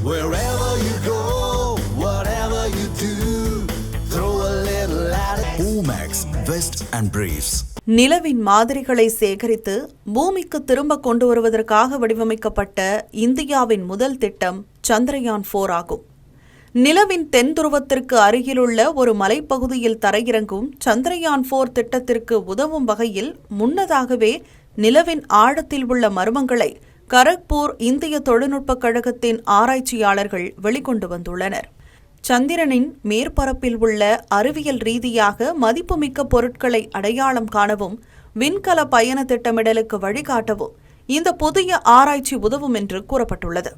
Wherever you go, whatever you do, throw a little at it. Omax, Vest and Briefs. நிலவின் மாதிரிகளை சேகரித்து பூமிக்கு திரும்ப கொண்டு வருவதற்காக வடிவமைக்கப்பட்ட இந்தியாவின் முதல் திட்டம் சந்திரயான் 4 ஆகும். நிலவின் தென் துருவத்திற்கு அருகிலுள்ள ஒரு மலைப்பகுதியில் தரையிறங்கும் சந்திரயான் 4 திட்டத்திற்கு உதவும் வகையில் முன்னதாகவே நிலவின் ஆழத்தில் உள்ள மர்மங்களை கரக்பூர் இந்திய தொழில்நுட்பக் கழகத்தின் ஆராய்ச்சியாளர்கள் வெளிக்கொண்டு வந்துள்ளனர். சந்திரனின் மேற்பரப்பில் உள்ள அறிவியல் ரீதியாக மதிப்புமிக்க பொருட்களை அடையாளம் காணவும் விண்கல பயண திட்டமிடலுக்கு வழிகாட்டவும் இந்த புதிய ஆராய்ச்சி உதவும் என்று கூறப்பட்டுள்ளது.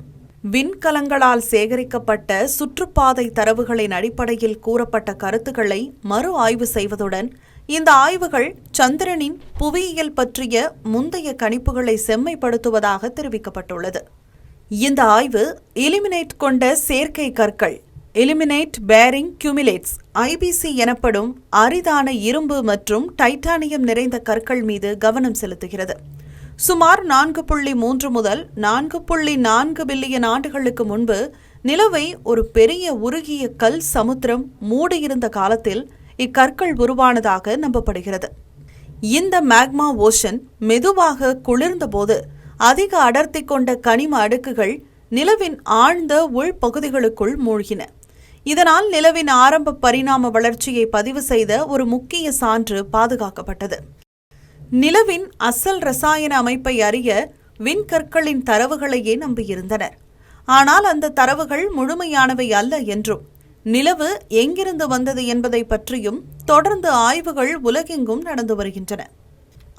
விண்கலங்களால் சேகரிக்கப்பட்ட சுற்றுப்பாதை தரவுகளின் அடிப்படையில் கூறப்பட்ட கருத்துக்களை மறு ஆய்வு செய்வதுடன் இந்த ஆய்வுகள் சந்திரனின் புவியியல் பற்றிய முந்தைய கணிப்புகளை செம்மைப்படுத்துவதாக தெரிவிக்கப்பட்டுள்ளது. இந்த ஆய்வு எலிமினேட் கொண்ட செயற்கை கற்கள் எலிமினேட் பேரிங் கியூமிலேட்ஸ் IBC எனப்படும் அரிதான இரும்பு மற்றும் டைட்டானியம் நிறைந்த கற்கள் மீது கவனம் செலுத்துகிறது. சுமார் 4.3 முதல் 4.4 பில்லியன் ஆண்டுகளுக்கு முன்பு நிலவை ஒரு பெரிய உருகிய கல் சமுத்திரம் மூடியிருந்த காலத்தில் இக்கற்கள் உருவானதாக நம்பப்படுகிறது. இந்த மேக்மா ஓஷன் மெதுவாக குளிர்ந்தபோது அதிக அடர்த்தி கொண்ட கனிம அடுக்குகள் நிலவின் ஆழ்ந்த உள்பகுதிகளுக்குள் மூழ்கின. இதனால் நிலவின் ஆரம்ப பரிணாம வளர்ச்சியை பதிவு செய்த ஒரு முக்கிய சான்று பாதுகாக்கப்பட்டது. நிலவின் அசல் ரசாயன அமைப்பை அறிய விண்கற்களின் தரவுகளையே நம்பியிருந்தனர். ஆனால் அந்த தரவுகள் முழுமையானவை அல்ல என்றும் நிலவு எங்கிருந்து வந்தது என்பதை பற்றியும் தொடர்ந்து ஆய்வுகள் உலகெங்கும் நடந்து வருகின்றன.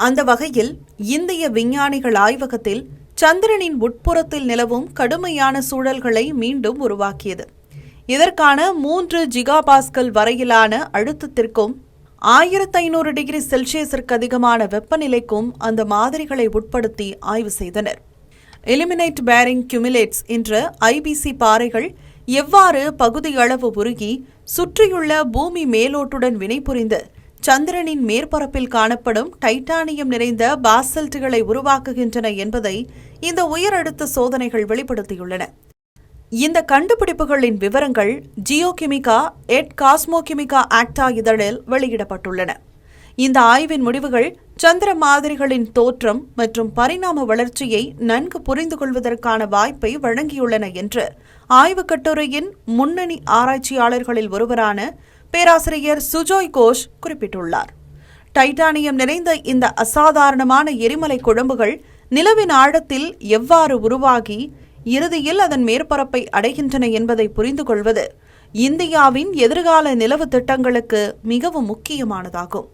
அந்த வகையில் இந்திய விஞ்ஞானிகள் ஆய்வகத்தில் சந்திரனின் உட்புறத்தில் நிலவும் கடுமையான சூழல்களை மீண்டும் உருவாக்கியது. இதற்கான 3 ஜிகாபாஸ்கல் வரையிலான அழுத்தத்திற்கும் 1500 டிகிரி செல்சியஸிற்கு அதிகமான வெப்பநிலைக்கும் அந்த மாதிரிகளை உட்படுத்தி ஆய்வு செய்தனர். எலிமினேட் பேரிங் கியூமிலேட்ஸ் என்ற IBC பாறைகள் எவ்வாறு பகுதியளவு உருகி சுற்றியுள்ள பூமி மேலோட்டுடன் வினைபுரிந்து சந்திரனின் மேற்பரப்பில் காணப்படும் டைட்டானியம் நிறைந்த பாசல்ட்டுகளை உருவாக்குகின்றன என்பதை இந்த உயரழுத்த சோதனைகள் வெளிப்படுத்தியுள்ளன. இந்த கண்டுபிடிப்புகளின் விவரங்கள் ஜியோகெமிகா எட் காஸ்மோகெமிகா ஆக்டா இதழில் வெளியிடப்பட்டுள்ளன. இந்த ஆய்வின் முடிவுகள் சந்திர மாதிரிகளின் தோற்றம் மற்றும் பரிணாம வளர்ச்சியை நன்கு புரிந்து கொள்வதற்கான வாய்ப்பை வழங்கியுள்ளன என்று ஆய்வுக் கட்டுரையின் முன்னணி ஆராய்ச்சியாளர்களில் ஒருவரான பேராசிரியர் சுஜோய் கோஷ் குறிப்பிட்டுள்ளார். டைட்டானியம் நிறைந்த இந்த அசாதாரணமான எரிமலை குழம்புகள் நிலவின் ஆழத்தில் எவ்வாறு உருவாகி இறுதியில் அதன் மேற்பரப்பை அடைகின்றன என்பதை புரிந்து கொள்வது இந்தியாவின் எதிர்கால நிலவு திட்டங்களுக்கு மிகவும் முக்கியமானதாகும்.